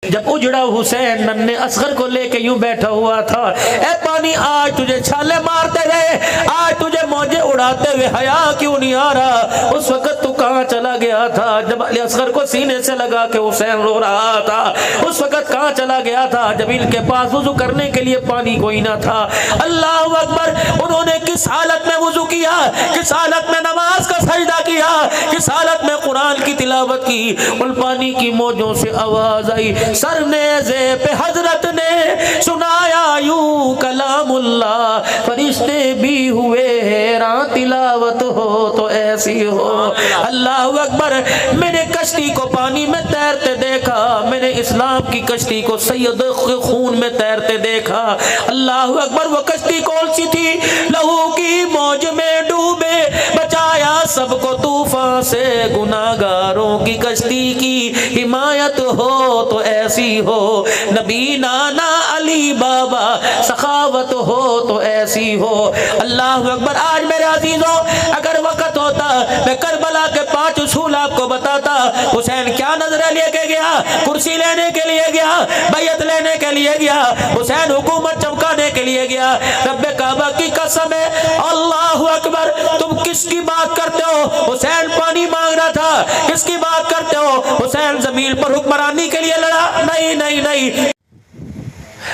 جب اجڑا حسین ننھے اصغر کو لے کے یوں بیٹھا ہوا تھا، اے پانی آج تجھے چھالے مارتے رہے، آج تجھے موجے اڑاتے ہوئے حیا کیوں نہیں آ رہا؟ اس وقت تو کہاں چلا گیا تھا جب علی اصغر کو سینے سے لگا کے حسین رو رہا تھا؟ اس وقت کہاں چلا گیا تھا جب ان کے پاس وضو کرنے کے لیے پانی کوئی نہ تھا؟ اللہ اکبر! انہوں نے کس حالت میں وضو کیا، کس حالت میں نماز کا سجدہ کیا، کس حالت میں قرآن کی تلاوت کی؟ ان پانی کی موجوں سے آواز آئی، سر نیزے پہ حضرت نے سنایا یوں کلام اللہ، فرشتے بھی ہوئے حیران، تلاوت ہو تو ایسی ہو۔ اللہ اکبر! میں نے کشتی کو پانی میں تیرتے دیکھا، میں نے اسلام کی کشتی کو سید خون میں تیرتے دیکھا۔ اللہ اکبر! وہ کشتی کون سی تھی؟ لہو کی موج میں ڈوبے بچایا سب کو طوفان سے، گناہگاروں کی کشتی کی حمایت ہو تو ایسی ہو، نبی نانا علی بابا سخاوت ہو تو ایسی ہو۔ اللہ اکبر! آج میرے عزیزوں اگر وقت ہوتا میں کربلا کے 5 اصول آپ کو بتاتا۔ حسین کیا نظرہ لے کے گیا؟ کرسی لینے کے لیے گیا، بیعت لینے کے لیے گیا، حسین حکومت چمکانے کے لیے گیا۔ رب کعبہ کی قسم ہے، اللہ اکبر! تم کس کی بات کرتے ہو؟ حسین پانی مانگ رہا تھا۔ کس کی بات کرتے ہو؟ حسین زمین پر حکمرانی کے لیے لڑا؟ نہیں نہیں نہیں۔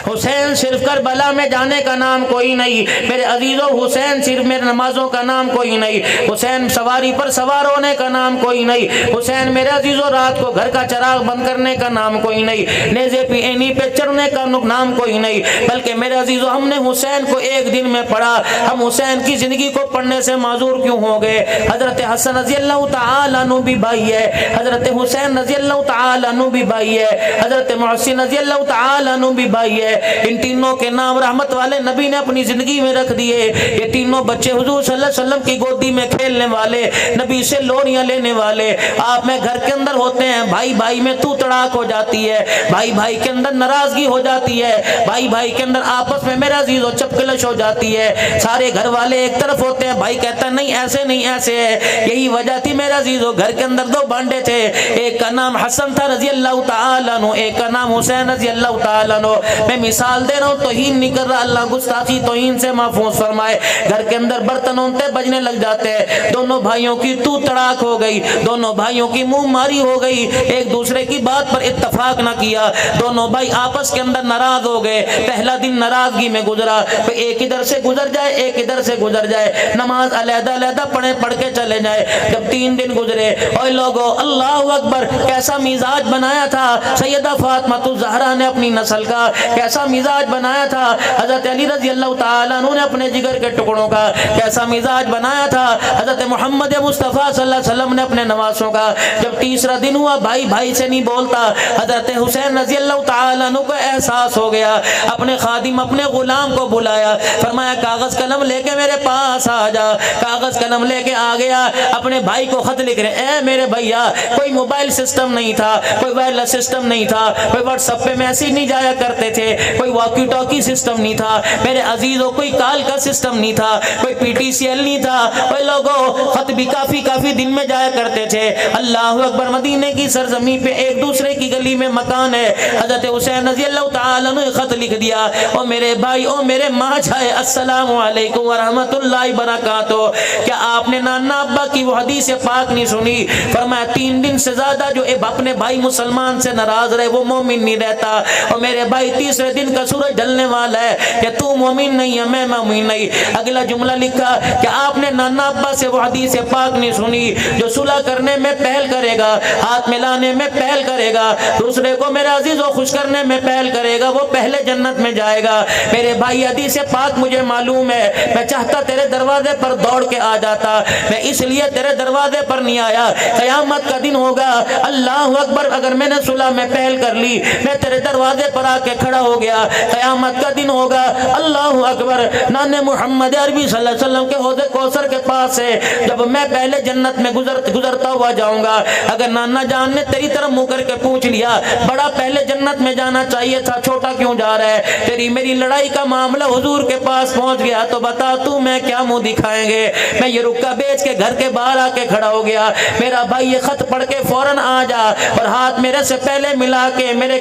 حسین صرف کربلا میں جانے کا نام کوئی نہیں میرے عزیزوں، حسین صرف میرے نمازوں کا نام کوئی نہیں، حسین سواری پر سوار ہونے کا نام کوئی نہیں، حسین میرے عزیزوں رات کو گھر کا چراغ بند کرنے کا نام کوئی نہیں، نیزے پہ اینی پہ چڑھنے کا نام کوئی نہیں، بلکہ میرے عزیزوں ہم نے حسین کو ایک دن میں پڑھا۔ ہم حسین کی زندگی کو پڑھنے سے معذور کیوں ہو گئے؟ حضرت حسن رضی اللہ تعالیٰ عنہ بھی بھائی ہے، حضرت حسین رضی اللہ تعالیٰ عنہ بھی بھائی ہے، حضرت محسن رضی اللہ تعالیٰ عنہ بھی بھائی ہے۔ ان تینوں کے نام رحمت والے نبی نے اپنی زندگی میں رکھ دیے۔ یہ تینوں بچے حضور صلی اللہ علیہ وسلم کی گودی میں کھیلنے والے، نبی سے لوریاں لینے والے۔ آپ میں گھر کے اندر ہوتے ہیں، بھائی بھائی میں تو تڑاک ہو جاتی ہے، بھائی بھائی کے اندر ناراضگی ہو جاتی ہے، بھائی بھائی کے اندر آپس میں میرا عزیز و چپکلش ہو جاتی ہے، سارے گھر والے ایک طرف ہوتے ہیں، بھائی کہتا ہے نہیں ایسے نہیں ایسے ہے۔ یہی وجہ تھی میرا عزیز و گھر کے اندر 2 بانڈے تھے، ایک کا نام حسن تھا رضی اللہ تعالیٰ عنہ، ایک کا نام حسین رضی اللہ تعالیٰ عنہ۔ میں مثال دے رہا ہوں، توہین نہیں کر رہا، اللہ گستاخی توہین سے محفوظ فرمائے۔ گھر کے اندر برتن ہوتے بجنے لگ جاتے ہیں، دونوں بھائیوں کی تو تڑاک ہو گئی، دونوں بھائیوں کی منہ ماری ہو گئی، ایک دوسرے کی بات پر اتفاق نہ کیا، دونوں بھائی آپس کے اندر ناراض ہو گئے۔ پہلا دن ناراضگی میں گزرا، ایک ادھر سے گزر جائے ایک ادھر سے گزر جائے، نماز علیحدہ علیحدہ پڑھ کے چلے جائے۔ جب 3 دن گزرے، اوے لوگو اللہ اکبر، کیسا مزاج بنایا تھا سیدہ فاطمہ الزہرا نے اپنی نسل کا، کیسا مزاج بنایا تھا حضرت علی رضی اللہ تعالیٰ عنہ نے اپنے جگر کے ٹکڑوں کا، کیسا مزاج بنایا تھا حضرت محمد مصطفیٰ صلی اللہ علیہ وسلم نے اپنے نواسوں کا۔ جب تیسرا دن ہوا، بھائی بھائی سے نہیں بولتا، حضرت حسین رضی اللہ تعالیٰ عنہ کو احساس ہو گیا، اپنے خادم اپنے غلام کو بلایا، فرمایا کاغذ قلم لے کے میرے پاس آ جا۔ کاغذ قلم لے کے آ گیا، اپنے بھائی کو خط لکھ رہے، اے میرے بھیا، کوئی موبائل سسٹم نہیں تھا، کوئی وائرلیس سسٹم نہیں تھا، کوئی واٹس ایپ پہ میسج نہیں جایا کرتے تھے، کوئی واکی ٹاکی سسٹم نہیں تھا میرے عزیزوں، کوئی کال کا سسٹم نہیں تھا، کوئی پی ٹی سی ایل نہیں تھا، کوئی لوگوں خط بھی کافی دن میں جایا کرتے تھے۔ اللہ اکبر! مدینے کی سرزمین پہ ایک دوسرے کی گلی میں مکان ہے، حضرت حسین رضی اللہ تعالیٰ نے خط لکھ دیا، او میرے بھائی، او میرے ماں جائے، السلام علیکم ورحمۃ اللہ وبرکاتہ۔ کیا آپ نے نانا ابا کی وہ حدیث پاک نہیں سنی؟ فرمایا 3 دن سے زیادہ جو اپنے بھائی مسلمان سے ناراض رہے وہ مومن نہیں رہتا۔ اور میرے بھائی تیسرے دن کا سورج ڈھلنے والا ہے کہ تو مومن نہیں ہے میں مومن نہیں۔ اگلا جملہ لکھا کہ آپ نے نانا ابا سے وہ حدیث پاک نہیں سنی، جو صلح کرنے میں پہل کرے گا، ہاتھ ملانے میں پہل کرے گا، دوسرے کو میرا عزیز و خوش کرنے میں پہل کرے گا، وہ پہلے جنت میں جائے گا۔ میرے بھائی حدیث پاک مجھے معلوم ہے، میں چاہتا تیرے دروازے پر دوڑ کے آ جاتا، میں اس لیے تیرے دروازے پر نہیں آیا۔ قیامت کا دن ہوگا، اللہ اکبر، اگر میں نے صلح میں پہل کر لی، میں تیرے دروازے پر آ کے کھڑا ہو گیا گیا، قیامت کا دن ہوگا، اللہ اکبر، نانے محمد عربی صلی اللہ علیہ وسلم کے حوض کوثر کے پاس سے جب میں پہلے جنت میں گزرتا ہوا جاؤں گا، اگر نانا جان نے تیری طرف منہ کر کے پوچھ لیا بڑا پہلے جنت میں جانا چاہیے تھا، چھوٹا کیوں جا رہا ہے، تیری میری لڑائی کا معاملہ حضور کے پاس پہنچ گیا تو بتا تو میں کیا منہ دکھائیں گے؟ میں یہ رکا بیچ کے گھر کے باہر آ کے کھڑا ہو گیا، میرا بھائی یہ خط پڑھ کے فوراً آ جا اور ہاتھ میرے سے پہلے ملا کے میرے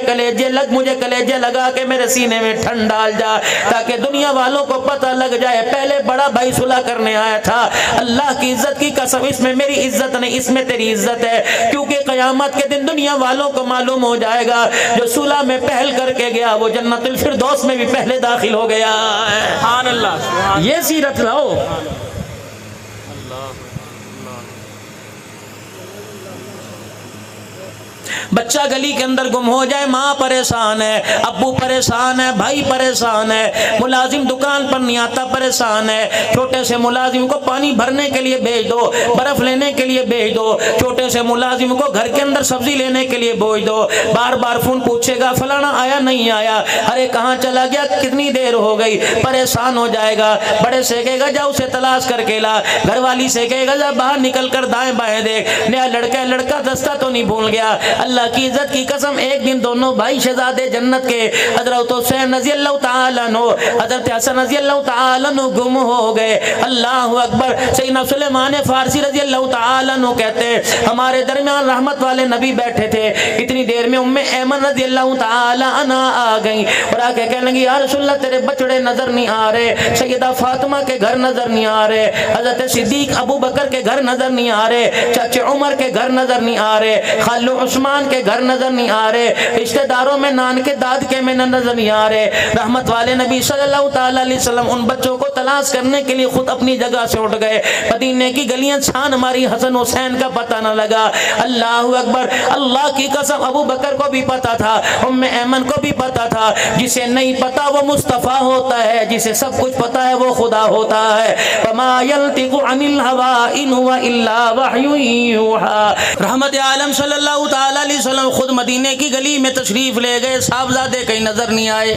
مجھے کلیجے لگا کے میرے سینے میں ٹھنڈ ڈال جا، تاکہ دنیا والوں کو پتہ لگ جائے پہلے بڑا بھائی صلح کرنے آیا تھا۔ اللہ کی عزت کی قسم، اس میں میری عزت نہیں، اس میں تیری عزت ہے، کیونکہ قیامت کے دن دنیا والوں کو معلوم ہو جائے گا جو صلح میں پہل کر کے گیا وہ جنت الفردوس میں بھی پہلے داخل ہو گیا۔ سبحان اللہ، یہ سیرت لاؤ۔ بچہ گلی کے اندر گم ہو جائے، ماں پریشان ہے، ابو پریشان ہے، بھائی پریشان ہے، ملازم دکان پر نہیں آتا پریشان ہے، چھوٹے سے ملازم کو پانی بھرنے کے لیے بھیج دو، برف لینے کے لیے بھیج دو، چھوٹے سے ملازم کو گھر کے اندر سبزی لینے کے لیے بھیج دو، بار بار فون پوچھے گا فلانا آیا نہیں آیا، ارے کہاں چلا گیا، کتنی دیر ہو گئی، پریشان ہو جائے گا۔ بڑے سے کہے گا جا اسے تلاش کر کے لا، گھر والی سے کہے گا جا باہر نکل کر دائیں بائیں دیکھ، نیا لڑکا دستہ تو نہیں بھول گیا۔ اللہ کی عزت کی قسم، ایک دن دونوں بھائی شہزادے جنت کے حضرت حسین رضی اللہ تعالیٰ عنہ، حضرت حسن رضی اللہ تعالیٰ عنہ گم ہو گئے۔ اللہ اکبر، سیدنا سلیمان فارسی رضی اللہ تعالیٰ عنہ کہتے ہیں ہمارے درمیان رحمت والے نبی بیٹھے تھے، اتنی دیر میں ام ایمن رضی اللہ تعالیٰ عنہ آ گئیں اور آ کے کہنے لگی یا رسول اللہ تیرے بچڑے نظر نہیں آ رہے، سیدہ فاطمہ کے گھر نظر نہیں آ رہے، حضرت صدیق ابو بکر کے گھر نظر نہیں آ رہے، چچے عمر کے گھر نظر نہیں آ رہے، خالو عثمان کے گھر نظر نہیں آ رہے، رشتہ داروں میں نان کے داد کے میں نظر نہیں آ رہے۔ رحمت والے نبی صلی اللہ تعالی علیہ وسلم ان بچوں کو تلاش کرنے کے لیے خود اپنی جگہ سے اٹھ گئے، مدینے کی گلیاں چھان ہماری حسن حسین کا پتہ نہ لگا۔ اللہ اکبر، اللہ کی قسم ابو بکر کو بھی پتا تھا، ام ایمن کو بھی پتا تھا، جسے نہیں پتا وہ مصطفیٰ ہوتا ہے، جسے سب کچھ پتا ہے وہ خدا ہوتا ہے۔ وما ينطق عن الهوى ان هو الا وحی یوحى۔ رحمت عالم صلی اللہ تعالی علیہ وسلم خود مدینے کی گلی میں تشریف لے گئے، صاحبزادے کہیں نظر نہیں آئے،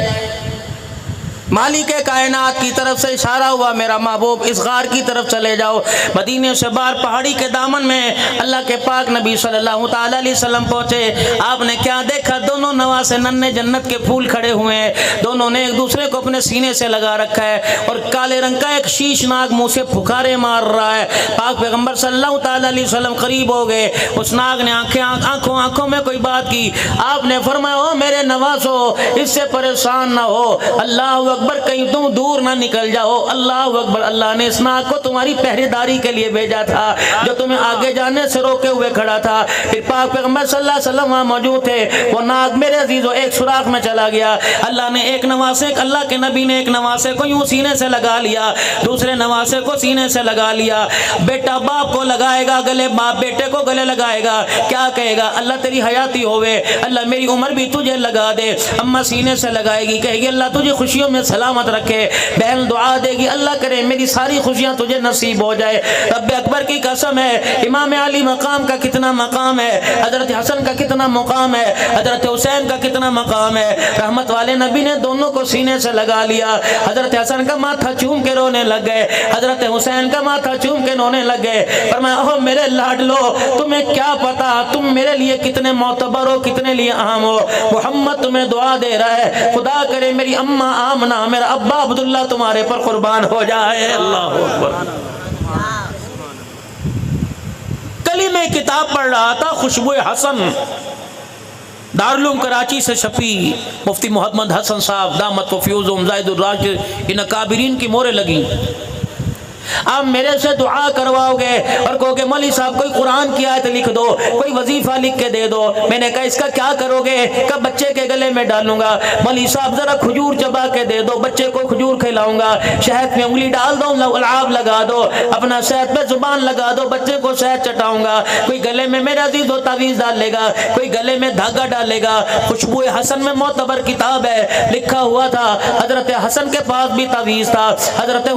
مالک کائنات کی طرف سے اشارہ ہوا میرا محبوب اس غار کی طرف چلے جاؤ۔ مدینے سے باہر پہاڑی کے دامن میں اللہ کے پاک نبی صلی اللہ تعالی علیہ وسلم پہنچے۔ آپ نے کیا دیکھا؟ دونوں نواسے ننھے جنت کے پھول کھڑے ہوئے ہیں، دونوں نے ایک دوسرے کو اپنے سینے سے لگا رکھا ہے اور کالے رنگ کا ایک شیشناگ منہ سے پھکارے مار رہا ہے۔ پاک پیغمبر صلی اللہ تعالی علیہ وسلم قریب ہو گئے، اس ناگ نے آنکھوں میں کوئی بات کی، آپ نے فرمایا او میرے نواسو اس سے پریشان نہ ہو، اللہ اکبر، کہیں تم دور نہ نکل جاؤ، اللہ اکبر، اللہ نے اس ناگ کو تمہاری پہرے داری کے لیے بھیجا تھا جو تمہیں آگے جانے سے روکے ہوئے کھڑا تھا۔ پھر پاک پیغمبر صلی اللہ علیہ وسلم وہاں موجود تھے، وہ ناگ میرے عزیزو ایک سوراخ میں چلا گیا، اللہ نے ایک نواسے، اللہ کے نبی نے ایک نواسے کو یوں سینے سے لگا لیا، دوسرے نواسے کو سینے سے لگا لیا۔ بیٹا باپ کو لگائے گا گلے، باپ بیٹے کو گلے لگائے گا، کیا کہے گا؟ اللہ تیری حیاتی ہوئے، اللہ میری عمر بھی تجھے لگا دے۔ اماں سینے سے لگائے گی، کہے گی اللہ تجھے خوشیوں میں سلامت رکھے۔ بہن دعا دے گی اللہ کرے میری ساری خوشیاں تجھے نصیب ہو جائے۔ رب اکبر کی قسم ہے، امام علی مقام کا کتنا مقام ہے، حضرت حسن کا کتنا مقام ہے، حضرت حسین کا کتنا مقام ہے۔ رحمت والے نبی نے دونوں کو سینے سے لگا لیا، حضرت حسن کا ماتھا چوم کے رونے لگ گئے، حضرت حسین کا ماتھا چوم کے رونے لگ گئے۔ فرمایا اوہ میرے لاڈلو، تمہیں کیا پتا تم میرے لیے کتنے معتبر ہو، کتنے لیے اہم ہو، محمد تمہیں دعا دے رہا ہے، خدا کرے میری اماں آمنہ، میرا ابا عبداللہ تمہارے پر قربان ہو جائے۔ اللہ اکبر۔ کل میں کتاب پڑھ رہا تھا، خوشبو حسن، دارالعلوم کراچی سے چھپی، مفتی محمد حسن صاحب دامت و فیوزہم زائد الراشد، ان اکابرین کی مورے لگی۔ آپ میرے سے دعا کرواؤ گے اور کہو گے مولوی صاحب کوئی قرآن کی آیت لکھ دو، کوئی وظیفہ لکھ کے دے دو۔ میں نے کہا اس کا کیا کرو گے؟ کہ بچے کے گلے میں ڈالوں گا۔ مولوی صاحب ذرا کھجور چبا کے دے دو، بچے کو کھجور کھلاؤں گا، شہد میں انگلی ڈال دو، لعاب لگا دو، اپنا شہد پہ زبان لگا دو، بچے کو شہد چٹاؤں گا۔ کوئی گلے میں میرا عزیز و تعویذ ڈال لے گا، کوئی گلے میں دھاگا ڈال لے گا۔ خوشبو حسن میں معتبر کتاب ہے، لکھا ہوا تھا حضرت حسن کے پاس بھی تعویذ تھا، حضرت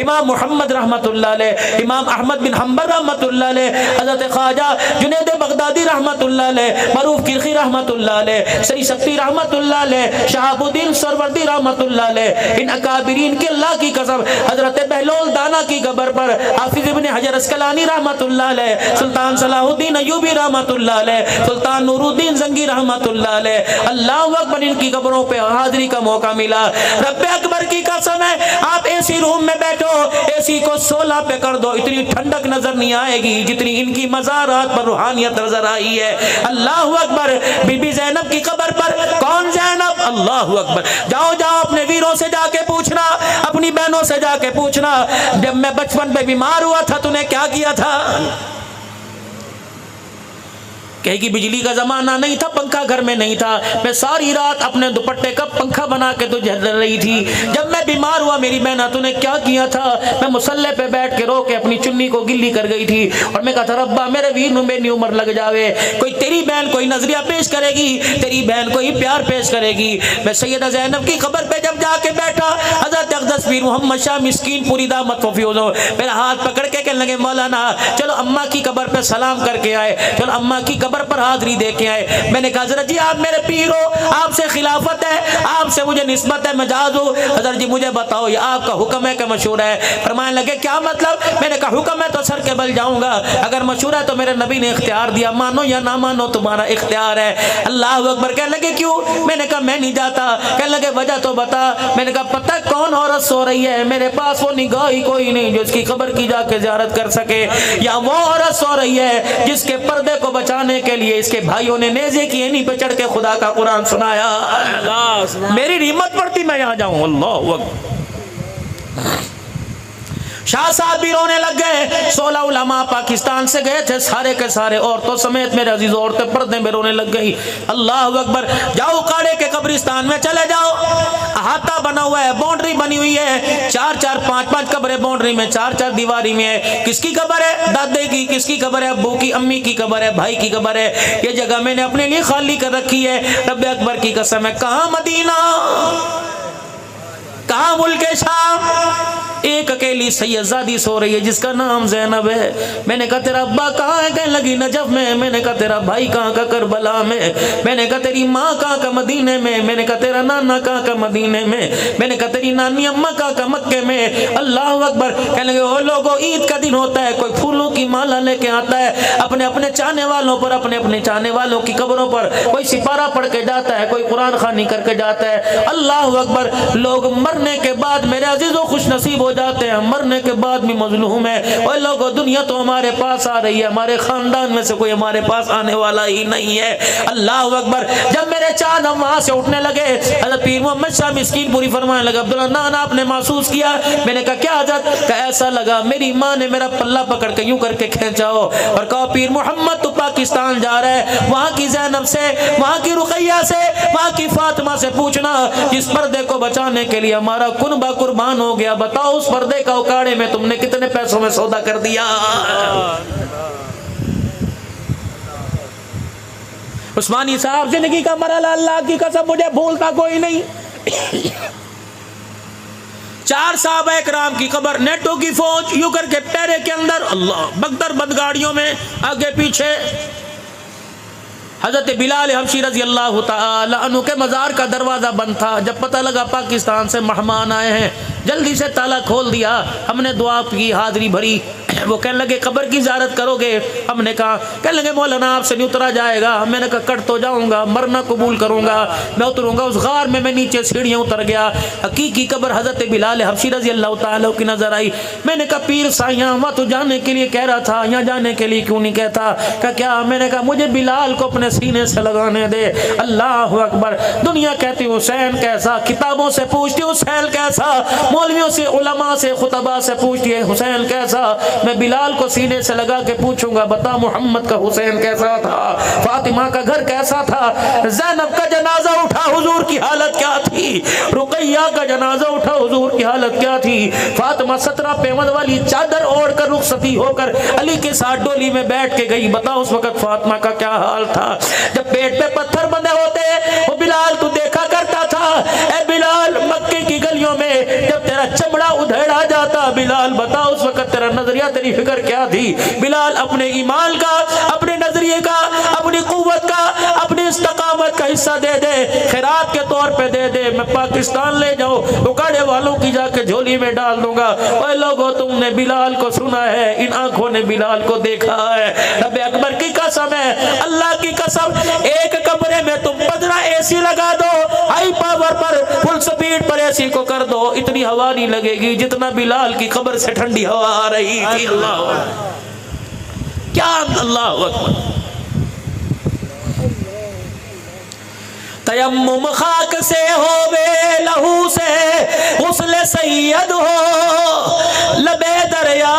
امام محمد رحمۃ اللہ علیہ، امام احمد بن حنبل رحمۃ اللہ علیہ، حضرت خواجہ جنید بغدادی رحمۃ اللہ علیہ، معروف کرخی رحمۃ اللہ علیہ، سری سکتی رحمۃ اللہ علیہ، شہاب الدین سروردی رحمۃ اللہ علیہ، ان اکابرین کے اللہ کی قسم حضرت بہلول دانا کی قبر پر حافظ ابن حجر اسقلانی رحمۃ اللہ علیہ، سلطان صلاح الدین ایوبی رحمۃ اللہ علیہ، سلطان نور الدین زنگی رحمۃ اللہ علیہ، اللہ اکبر، ان کی قبروں پہ حاضری کا موقع ملا۔ رب اکبر کی قسم ہے، آپ اے سی روم میں بیٹھو، اے سی کو 16 پہ کر دو، اتنی ٹھنڈک نظر نہیں آئے گی جتنی ان کی مزارات پر روحانیت نظر آئی ہے۔ اللہ اکبر، بی بی زینب کی قبر پر کون زینب؟ اللہ اکبر، جاؤ جاؤ اپنے ویروں سے جا کے پوچھنا، اپنی بہنوں سے جا کے پوچھنا، جب میں بچپن پہ بیمار ہوا تھا تو نے کیا کیا تھا؟ کہے کہ بجلی کا زمانہ نہیں تھا، پنکھا گھر میں نہیں تھا، میں ساری رات اپنے دوپٹے کا پنکھا بنا کے تو جل رہی تھی۔ جب میں بیمار ہوا میری بہنا تو نے کیا کیا تھا؟ میں مصلے پہ بیٹھ کے رو کے اپنی چنی کو گلی کر گئی تھی اور میں کہا تھا ربا میرے ویر نو میری عمر لگ جاوے، کوئی تیری بہن کوئی نظریہ پیش کرے گی، تیری بہن کوئی پیار پیش کرے گی۔ میں سیدہ زینب کی قبر پہ جب جا کے بیٹھا، حضرت اقدس پیر محمد شاہ مسکین پوری دامت و فیوزو میرا ہاتھ پکڑ کے کہنے لگے مولانا چلو اماں کی قبر پہ سلام کر کے آئے، چلو اماں کی قبر پر حاضری دے کے آئے۔ میں نے کہا حضرت جی آپ میرے پیر ہو، آپ سے خلافت ہے، آپ سے مجھے نسبت ہے، مجاز ہوں، حضرت جی مجھے بتاؤ یہ آپ کا حکم ہے کہ مشہور ہے؟ فرمانے لگے کیا مطلب؟ میں نے کہا حکم ہے تو سر کے بل جاؤں گا، اگر مشہور ہے تو میرے نبی نے اختیار دیا، مانو یا نہ مانو تمہارا اختیار ہے۔ اللہ اکبر، کہنے لگے کیوں؟ میں نے کہا میں نہیں جاتا۔ کہنے لگے وجہ تو بتا۔ میں نے کہا پتہ کون عورت سو رہی ہے؟ میرے پاس وہ نگاہ ہی کوئی نہیں جو اس کی قبر کی جا کے زیارت کر سکے، یا وہ عورت سو رہی ہے جس کے پردے کو بچانے کے لیے اس کے بھائیوں نے نیزے کی اینی پہ چڑھ کے خدا کا قرآن سنایا۔ میری ہمت پڑتی میں یہاں جاؤں۔ اللہ اکبر۔ شاہ صاحب بھی رونے لگ گئے۔ 16 علماء پاکستان سے گئے تھے، سارے کے سارے عورتوں سمیت میرے عزیز عورتیں پردے میں رونے لگ گئی۔ اللہ اکبر، جاؤ کاڑے کے قبرستان میں چلے جاؤ، احاطہ بنا ہوا ہے، باؤنڈری بنی ہوئی ہے، 4-4 5-5 قبریں باؤنڈری میں، 4-4 دیواری میں ہے۔ کس کی قبر ہے؟ دادے کی۔ کس کی قبر ہے؟ ابو کی، امی کی قبر ہے، بھائی کی قبر ہے۔ یہ جگہ میں نے اپنے لیے خالی کر رکھی ہے۔ رب اکبر کی قسم ہے، کہاں مدینہ، کہاں ملک شام، ایک اکیلی سیدزادی سو رہی ہے جس کا نام زینب ہے۔ میں نے کہا تیرا ابا کہاں ہے؟ کہنے لگی نجف میں۔ میں نے کہا تیرا بھائی کہاں کا؟ کربلا میں۔ میں نے کہا تیری ماں کہاں کا؟ مدینے میں۔ میں نے کہا تیرا نانا کہاں کا؟ مدینے میں۔ میں نے کہا تیری نانی اماں کہاں کا؟ مکے میں۔ اللہ اکبر، کہنے لگے او لوگو عید کا دن ہوتا ہے، کوئی پھولوں کی مالا لے کے آتا ہے، اپنے اپنے چاہنے والوں پر، اپنے اپنے چاہنے والوں کی قبروں پر کوئی سپارہ پڑھ کے جاتا ہے، کوئی قرآن خوانی کر کے جاتا ہے۔ اللہ اکبر، لوگ مرنے کے بعد میرے عزیزوں خوش نصیب ہو جاتے ہیں، مرنے کے بعد بھی مظلوم ہے۔ اور لوگوں دنیا تو ہمارے پاس آ رہی ہے، ہمارے خاندان میں سے کوئی ہمارے پاس آنے والا ہی نہیں ہے۔ اللہ اکبر، جب میرے چاند ہم وہاں سے اٹھنے لگے، حضرت پیر محمد شاہ مسکین پوری فرمانے لگا عبداللہ نانا آپ نے محسوس کیا؟ میں نے کہا کیا حضرت؟ کہ ایسا لگا میری ماں نے میرا پلہ پکڑ کے یوں کر کے کھینچا ہو اور کہا پیر محمد تو پاکستان جا رہا ہے، وہاں کی زینب سے، وہاں کی رقیہ سے، وہاں کی فاطمہ سے پوچھنا جس پردے کو بچانے کے لیے ہمارا کنبہ قربان ہو گیا، بتاؤ اس پردے کا اکاڑے میں تم نے کتنے پیسوں میں سودا کر دیا۔ عثمانی صاحب زندگی کا مرحلہ اللہ کی قسم مجھے بھولتا کوئی نہیں۔ 4 صحابہ کرام کی قبر، نیٹو کی فوج یوں کر کے پیرے کے اندر، اللہ بختر بند گاڑیوں میں آگے پیچھے۔ حضرت بلال حبشی رضی اللہ تعالی عنہ کے مزار کا دروازہ بند تھا۔ جب پتہ لگا پاکستان سے مہمان آئے ہیں، جلدی سے تالا کھول دیا، ہم نے دعا کی، حاضری بھری۔ وہ کہنے لگے قبر کی زیارت کرو گے؟ ہم نے کہا، کہنے لگے مولانا آپ سے نہیں اترا جائے گا۔ میں نے کہا کٹ تو جاؤں گا، مرنا قبول کروں گا، میں اتروں گا۔ اس غار میں نیچے سیڑھیاں اتر گیا، حقیقی قبر حضرت بلال حبشی رضی اللہ تعالیٰ کی نظر آئی۔ میں نے کہا پیر سائیاں وہاں تو جانے کے لیے کہہ رہا تھا، یہاں جانے کے لیے کیوں نہیں کہتا؟ کہ کیا؟ میں نے کہا مجھے بلال کو اپنے سینے سے لگانے دے۔ اللہ اکبر، دنیا کہتی حسین کیسا، کتابوں سے پوچھتی حسین کیسا، مولویوں سے، علماء سے، خطباء سے پوچھتی ہے حسین کیسا۔ میں بلال کو سینے سے لگا کے پوچھوں گا بتا محمد کا حسین کیسا تھا، فاطمہ کا گھر کیسا تھا، زینب کا جنازہ اٹھا حضور کی حالت کیا تھی، رقیہ کا جنازہ اٹھا حضور کی حالت کیا تھی، فاطمہ 17 پیوند والی چادر اوڑھ کر رخصتی ہو کر علی کے ساتھ ڈولی میں بیٹھ کے گئی، بتا اس وقت فاطمہ کا کیا حال تھا۔ جب پیٹ پہ پتھر بندے ہوتے وہ بلال تو دیکھا کرتا تھا، اے بلال مکے کی گلیوں میں جب تیرا چمڑا بلال بتا اس وقت تیرا نظریہ تیری فکر کیا تھی؟ بلال اپنے ایمان کا، اپنے نظریے کا، اپنی قوت کا، اپنی استقامت کا حصہ دے دے، خیرات کے طور پہ دے دے، میں پاکستان لے جاؤں اکاڑے والوں کی جا کے جھولی میں ڈال دوں گا۔ اے لوگوں تم نے بلال کو سنا ہے، ان آنکھوں نے بلال کو دیکھا ہے۔ رب اکبر کی قسم ہے، اللہ کی قسم، ایک کمرے میں تم 15 اے سی لگا دو، ہائی پاور پر فل سپیڈ پر اے سی کو کر دو، اتنی ہوا نہیں لگے گی جتنا بلال کی قبر سے ٹھنڈی ہوا آ رہی تھی۔ اللہ کیا اللہ اکبر۔ تیمم خاک سے ہووے لہو سے غسل سید ہو، لبے دریا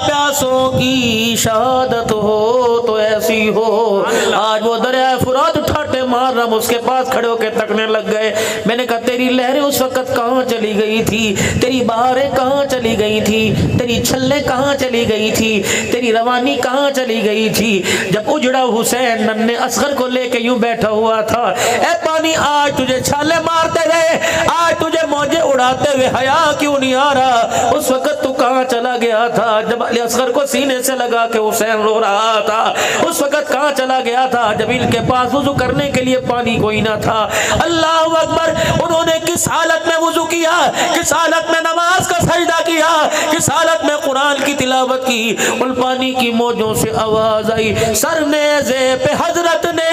پیاسوں کی شہادت ہو تو ایسی ہو۔ آج وہ دریا فرات ٹھاٹے مار رہا، ہم اس کے پاس کھڑے ہو کے تکنے لگ گئے۔ میں نے کہا تیری لہریں اس وقت کہاں چلی گئی تھی؟ تیری بہاریں کہاں چلی گئی تھی؟ تیری چھلیں کہاں چلی گئی تھی؟ تیری روانی کہاں چلی گئی تھی؟ جب اجڑا حسین ننھے اصغر کو لے کے یوں بیٹھا ہوا تھا، اے پانی آج تجھے چھالے مارتے رہے، آج تجھے موجے اڑاتے ہوئے حیا کیوں نہیں آ رہا؟ اس وقت تو کہاں چلا گیا تھا؟ جب علی اصغر کو سینے سے لگا کے حسین رو رہا تھا، اس وقت کہاں چلا گیا تھا؟ جب ان کے پاس وضو کرنے کے لیے پانی کوئی نہ تھا۔ اللہ اکبر، انہوں نے کس حالت میں وضو کیا، کس حالت میں نماز کا سجدہ کیا، کس حالت میں قرآن کی تلاوت کی۔ ان پانی کی موجوں سے آواز آئی، سر نیزے پہ حضرت نے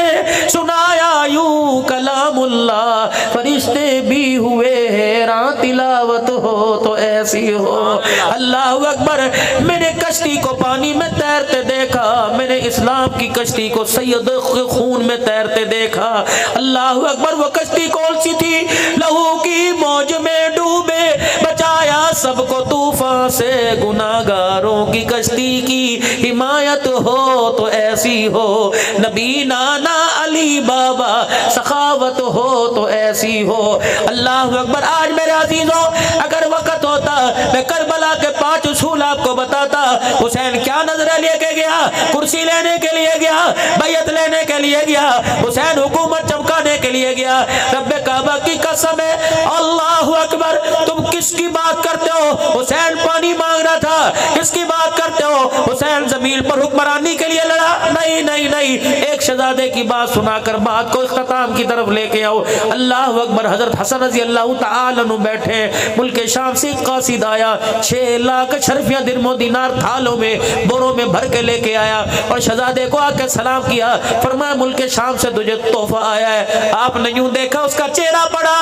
سنایا یوں کلام اللہ، فرشتے بھی ہوئے حیران، تلاوت ہو تو ایسی ہو۔ اللہ اکبر، میں نے کشتی کو پانی میں تیرتے دیکھا، میں نے اسلام کی کشتی کو سید کے خون میں تیرتے دیکھا۔ اللہ اکبر، وہ کشتی کون سی تھی؟ لہو کی موج میں ڈوبے بچایا سب کو طوفان سے، گناہگاروں کی کشتی کی حمایت ہو تو ایسی ہو۔ نبی نانا علی بابا سخاوت ہو تو ایسی ہو۔ اللہ اکبر، آج میرے عزیزوں اگر وقت ہوتا میں کربلا کے 5 اصول آپ کو بتاتا۔ حسین کیا نظرہ لے کے گیا؟ کرسی لینے کے لیے گیا، بیعت لینے کے لیے گیا، حسین حکومت چمکانے کے لیے گیا۔ رب کعبہ کی قسم ہے، اللہ اکبر، تم کس کی بات کرتے ہو؟ حسین پانی مانگ رہا تھا، کس کی بات کرتے ہو؟ حسین زمین پر حکمرانی کے لیے لڑا؟ نہیں نہیں نہیں، ایک شہزادے کی بات سنا کر بات کو اختتام کی طرف لے کے آؤ۔ اللہ اکبر، حضرت حسن رضی اللہ تعالی عنہ بیٹھے، ملک شام سے قاصد آیا، 6 لاکھ شرفیاں درم و دینار تھالوں میں بوروں میں بھر کے لے کے آیا اور شہزادے کو آ کے سلام کیا، فرمایا ملک شام سے تجھے تحفہ آیا ہے۔ آپ نے یوں دیکھا، اس کا چہرہ پڑا۔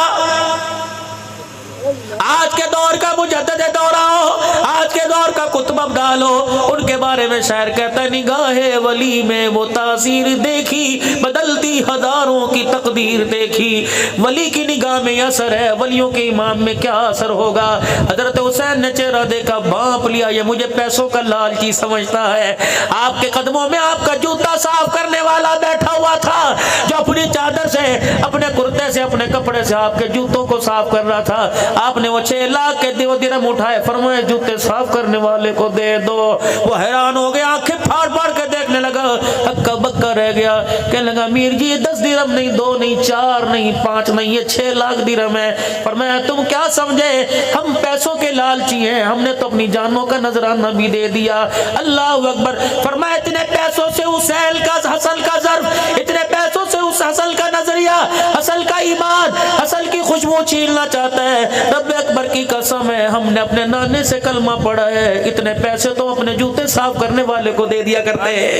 آج کے دور کا مجدد دورہ ہو، آج کے دور کا کتب ابدال ہو، ان کے بارے میں شاعر کہتا ہے، نگاہ ولی میں وہ تاثیر دیکھی، بدلتی ہزاروں کی تقدیر دیکھی۔ ولی کی نگاہ میں اثر ہے، ولیوں کے امام میں کیا اثر ہوگا؟ حضرت حسین نے چہرہ دیکھا، بانپ لیا، یہ مجھے پیسوں کا لالچی سمجھتا ہے۔ آپ کے قدموں میں آپ کا جوتا صاف کرنے والا بیٹھا ہوا تھا، جو اپنی چادر سے، اپنے کرتے سے، اپنے کپڑے سے آپ کے جوتوں کو صاف کر رہا تھا۔ آپ نے وہ 6 لاکھ کے درہم اٹھائے، فرمایا جوتے صاف کرنے والے کو دے دو۔ وہ حیران ہو گیا، آنکھیں پھاڑ پھاڑ کے دیکھنے لگا، ہکا بکا رہ گیا، کہنے لگا امیر جی یہ 10 درہم نہیں، 2 نہیں، 4 نہیں، 5 نہیں، یہ 6 لاکھ درہم ہے۔ فرمایا تم کیا سمجھے، ہم پیسوں کے لالچی ہیں، ہم نے تو اپنی جانوں کا نذرانہ بھی دے دیا۔ اللہ اکبر، فرمایا اتنے پیسوں سے حسین کا، حسن کا ظرف، اتنے پیسوں سے اس حسن کا نظریہ، حسن کا ایمان، حسن کی خوشبو چھیننا چاہتا ہے۔ رب اکبر کی قسم ہے، ہم نے اپنے نانے سے کلمہ پڑھا ہے، اتنے پیسے تو اپنے جوتے صاف کرنے والے کو دے دیا کرتے ہیں۔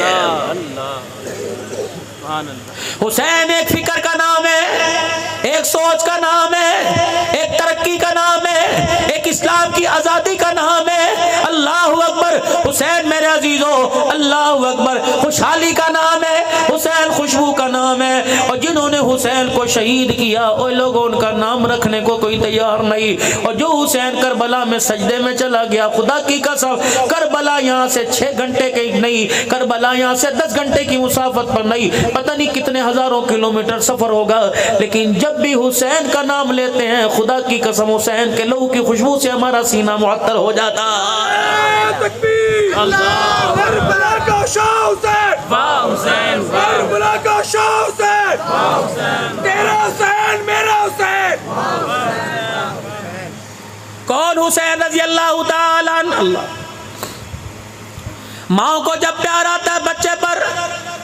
حسین ایک فکر کا نام ہے، ایک سوچ کا نام ہے، ایک ترقی کا نام ہے، ایک اسلام کی آزادی کا نام ہے۔ اللہ اکبر، حسین میرے عزیزوں، اللہ اکبر، خوشحالی کا نام ہے، حسین خوشبو کا نام ہے۔ اور جنہوں نے حسین کو شہید کیا وہ لوگوں ان کا نام رکھنے کو کوئی تیار نہیں۔ اور جو حسین کربلا میں سجدے میں چلا گیا، خدا کی قسم کربلا یہاں سے 6 گھنٹے کی نہیں، کربلا یہاں سے 10 گھنٹے کی مسافت پر نہیں، پتہ نہیں کتنے ہزاروں کلومیٹر سفر ہوگا، لیکن جب بھی حسین کا نام لیتے ہیں، خدا کی قسم حسین کے لہو کی خوشبو سے ہمارا سینہ معطر ہو جاتا ہے۔ اللہ کربلا کا شاہ حسین، واہ حسین، کربلا کا شاہ حسین، واہ حسین، تیرا حسین میرا حسین۔ کون حسین رضی اللہ تعالیٰ عنہ؟ اللہ. ماں کو جب پیار آتا ہے بچے پر،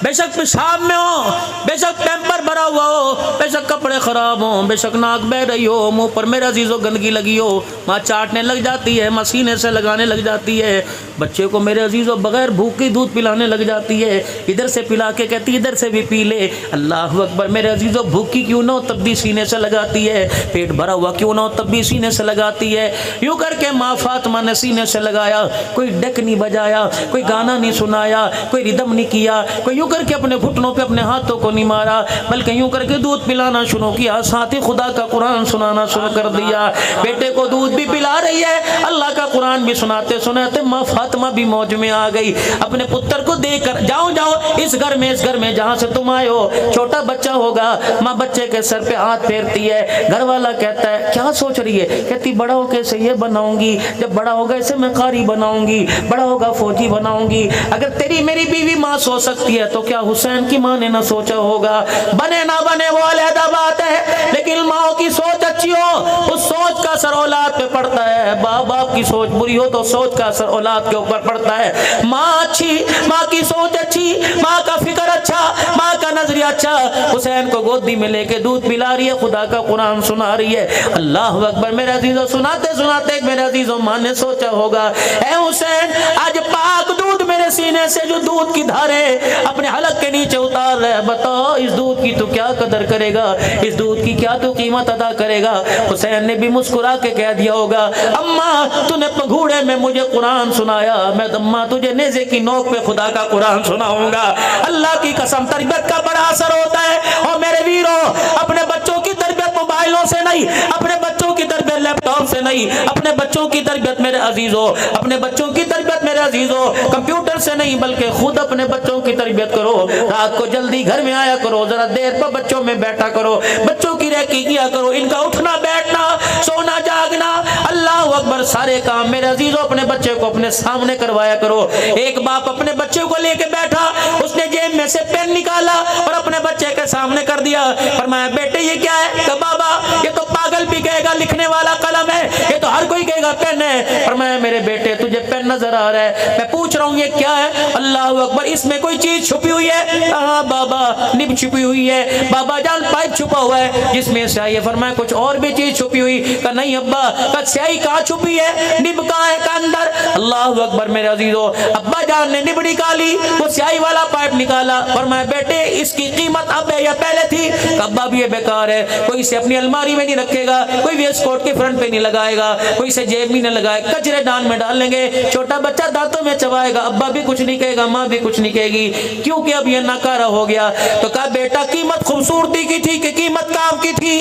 بے شک پیشاب میں ہو، بے شک پیمپر بھرا ہوا ہو، بے شک کپڑے خراب ہوں، بے شک ناک بہ رہی ہو، منہ پر میرے عزیزو گندگی لگی ہو، ماں چاٹنے لگ جاتی ہے، مسینے سے لگانے لگ جاتی ہے، بچے کو میرے عزیزو بغیر بھوک کی دودھ پلانے لگ جاتی ہے، ادھر سے پلا کے کہتی ہے ادھر سے بھی پی لے. اللہ اکبر. میرے عزیزو بھوکی کیوں نہ ہو تب بھی سینے سے لگاتی ہے، پیٹ بھرا ہوا کیوں نہ ہو تب بھی سینے سے لگاتی ہے. یوں کر کے ماں فاطمہ نے سینے سے لگایا، کوئی ڈیک نہیں بجایا، کوئی گانا نہیں سنایا، کوئی ردم نہیں کیا، کوئی یوں کر کے اپنے گھٹنوں پہ اپنے ہاتھوں کو نہیں مارا، بلکہ یوں کر کے دودھ پلانا شروع کیا، ساتھ ہی خدا کا قرآن سنانا شروع کر دیا. بیٹے کو دودھ بھی پلا رہی ہے، اللہ کا قرآن بھی سناتے سناتے ماں فاطمہ بھی موج میں آ گئی. اپنے پتر کو دیکھ کر جاؤ جاؤ اس گھر میں جہاں سے تم آئے ہو چھوٹا بچہ ہوگا. ماں بچے کے سر پہ ہاتھ پھیرتی ہے. گھر والا کہتا ہے کیا سوچ رہی ہے؟ کہتی بڑا ہو کے اسے یہ بناؤں گی، جب بڑا ہوگا اسے میں قاری بناؤں گی، بڑا ہوگا فوجی بناؤں گی. اگر تیری میری بیوی ماں سوچ سکتی ہے تو کیا حسین کی ماں نے نہ سوچا ہوگا؟ بنے نہ بنے وہ علیحدہ بات ہے، لیکن ماں کی سوچ اچھی ہو اس سوچ کا اثر اولاد پہ پڑتا ہے. باپ کی سوچ بری ہو تو سوچ کا اثر اولاد کے اوپر پڑتا ہے. ماں اچھی، ماں کی سوچ اچھی، ماں کا فکر اچھا، ماں کا نظریہ اچھا، حسین کو گودی میں لے کے دودھ پلا رہی ہے، خدا کا قرآن سنا رہی ہے. اللہ اکبر. میرے عزیزو سناتے سناتے میرے عزیزو ماں نے سوچا ہوگا اے حسین آج پاک دودھ میرے سینے سے جو دودھ کی دھاریں اپنے حلق کے نیچے اتار رہے، بتاؤ اس دودھ کی تو کیا قدر کرے گا، اس دودھ کی کیا تو قیمت ادا کرے گا. حسین نے بھی مسکرا کے کہہ دیا ہوگا اماں تو نے پگھوڑے میں مجھے قرآن سنایا، میں اماں تجھے نیزے کی نوک پہ خدا کا قرآن سناؤں گا. اللہ کی قسم تربیت کا بڑا اثر ہوتا ہے. اور میرے ویرو اپنے بچوں کی تربیت موبائلوں سے نہیں، اپنے بچوں کی تربیت لیپ ٹاپ سے نہیں، اپنے بچوں کی تربیت میرے عزیزو، اپنے بچوں کی تربیت میرے عزیزو کمپیوٹر سے نہیں بلکہ خود اپنے بچوں کی تربیت کرو. رات کو جلدی گھر میں آیا کرو، ذرا دیر پر بچوں میں بیٹھا کرو، بچوں کی ریکی کیا کرو، ان کا اٹھنا بیٹھنا سونا جاگنا اللہ اکبر سارے کام میرے عزیزو اپنے بچے کو اپنے سامنے کروایا کرو. ایک باپ اپنے بچے کو لے کے بیٹھا، اس نے جیب میں سے پین نکالا اور اپنے بچے کے سامنے کر دیا. فرمایا بیٹے یہ کیا ہے؟ کہ بابا یہ تو پاگل بھی کہے گا لکھنے والا قلم ہے، یہ تو ہر کوئی کہے گا پین ہے. فرمایا میرے بیٹے تجھے پین نظر آ رہا ہے، میں پوچھ رہا ہوں یہ کیا ہے؟ اللہ اکبر. اس میں کوئی چیز چھپی ہوئی ہے؟ ہاں بابا نب چھپی ہوئی ہے. بابا جان پائپ چھپا ہوا ہے جس میں سیاہی ہے. فرمایا کچھ اور بھی چیز چھپی ہوئی؟ کہ نہیں ابا. کہ سیاہی کہاں چھپی ہے؟ نب کہاں ہے؟ کہ اندر. اللہ اکبر. میرے عزیزو ابا جان نے نب نکالی، وہ سیاہی والا پائپ نکالا. فرمایا بیٹے اس کی قیمت اب ہے یا پہلے تھی؟ کہ ابا بھی یہ بیکار ہے، کوئی اسے اپنی الماری میں نہیں رکھے گا، کوئی ویسٹ کوٹ کے فرنٹ پہ نہیں لگائے گا، کوئی اسے جیب میں نہ لگائے، کچرے دان میں ڈال لیں گے، چھوٹا بچہ دانتوں میں چبائے گا. ابا بھی کچھ نہیں کہے گا، ماں بھی کچھ نہیں کہے گی، کیونکہ اب یہ ناکارہ ہو گیا. تو کہا بیٹا قیمت خوبصورتی کی تھی کہ قیمت کام کی تھی؟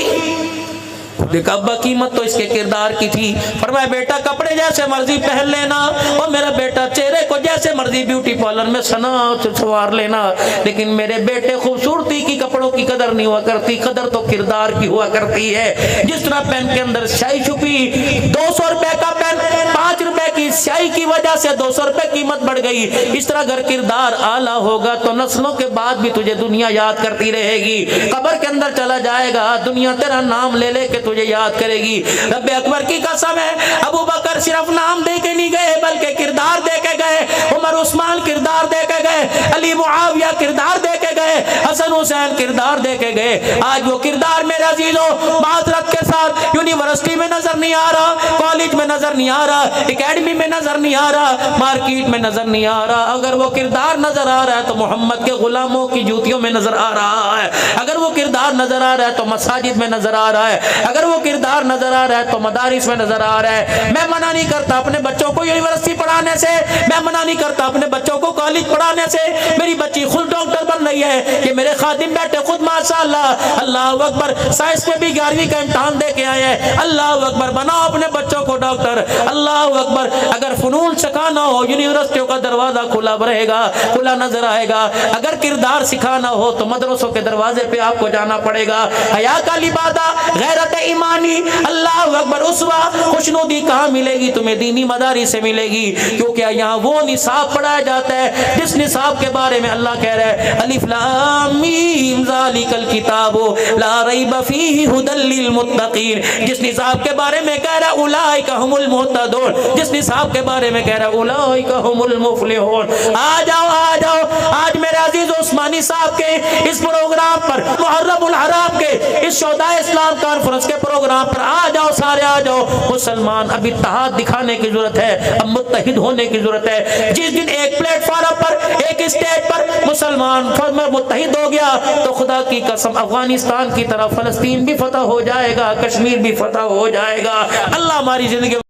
دیکھا ابا قیمت تو اس کے کردار کی تھی. فرمایا بیٹا کپڑے جیسے مرضی پہن لینا، اور میرا بیٹا چہرے کو جیسے مرضی بیوٹی پارلر میں سنا سنوار لینا، لیکن میرے بیٹے خوبصورتی کی کپڑوں کی قدر نہیں ہوا کرتی، قدر تو کردار کی ہوا کرتی ہے. جس طرح پین کے اندر سیاہی چھپی، 200 روپے کا پین 5 روپے کی سیاہی کی وجہ سے 200 روپے قیمت بڑھ گئی، اس طرح اگر کردار اعلیٰ ہوگا تو نسلوں کے بعد بھی تجھے دنیا یاد کرتی رہے گی. قبر کے اندر چلا جائے گا دنیا تیرا نام لے لے کے تجھے یاد کرے گی. رب اکبر کی قسم ہے ابو بکر صرف نام دے کے نہیں گئے بلکہ کردار دے کے گئے. عمر عثمان کردار دے کے گئے، علی معاویہ کردار دے کے گئے، حسن حسین کردار دے کے گئے. آج وہ کردار میرے عزیزوں معذرت کے ساتھ یونیورسٹی میں نظر نہیں آ رہا، کالج میں نظر نہیں آ رہا، اکیڈمی میں نظر نہیں آ رہا، مارکیٹ میں نظر نہیں آ رہا. اگر وہ کردار نظر آ رہا ہے تو محمد کے غلاموں کی جوتیوں میں نظر آ رہا ہے. اگر وہ کردار نظر آ رہا ہے تو مساجد میں نظر آ رہا ہے. اگر وہ کردار نظر آ رہا ہے تو مدارس میں نظر آ رہا ہے. میں منع نہیں کرتا اپنے بچوں کو یونیورسٹی پڑھانے سے، میں منع نہیں کرتا اپنے بچوں کو کالج پڑھانے سے. میری بچی خود ڈاکٹر بن رہی ہے، کہ میرے خادم بیٹے خود ماشاءاللہ اللہ اکبر سائنس میں بھی 11ویں کا امتحان دے کے آئے ہیں. اللہ اکبر. بناؤ اپنے بچوں کو ڈاکٹر. اللہ اکبر. اگر فنون سکھانا ہو یونیورسٹیوں کا دروازہ کھلا رہے گا، کھلا نظر آئے گا. اگر کردار سکھانا ہو تو مدرسوں کے دروازے پہ آپ کو جانا پڑے گا. حیا کا لبادہ، غیرت ایمانی، اللہ اکبر اسوہ خوشنودی کہاں ملے گی؟ تمہیں دینی مدارس سے ملے گی، کیونکہ یہاں وہ نصاب پڑھایا جاتا ہے جس نصاب کے بارے میں اللہ کہہ رہا ہے الف لام میم ذالک الکتاب لا ریب فیہ ھدی للمتقین، جس نصاب کے بارے میں کہہ رہا اولئک هم المهتدون، جس نصاب کے بارے میں کہہ رہا اولئک هم المفلحون۔ آ جاؤ آج میرے عزیز عثمانی صاحب کے اس پروگرام پر، محرم الحرام کے اس شہداء اسلام کانفرنس کے پروگرام پر آ جاؤ، سارے آ جاؤ۔ مسلمان اب اتحاد دکھانے کی ضرورت ہے، اب متحد ہونے کی ضرورت ہے۔ جس دن ایک پلیٹ فارم پر، ایک اسٹیج پر مسلمان متحد ہو گیا تو خدا کی قسم افغانستان کی طرف فلسطین بھی فتح ہو جائے گا، کشمیر بھی فتح ہو جائے گا۔ اللہ ہماری زندگی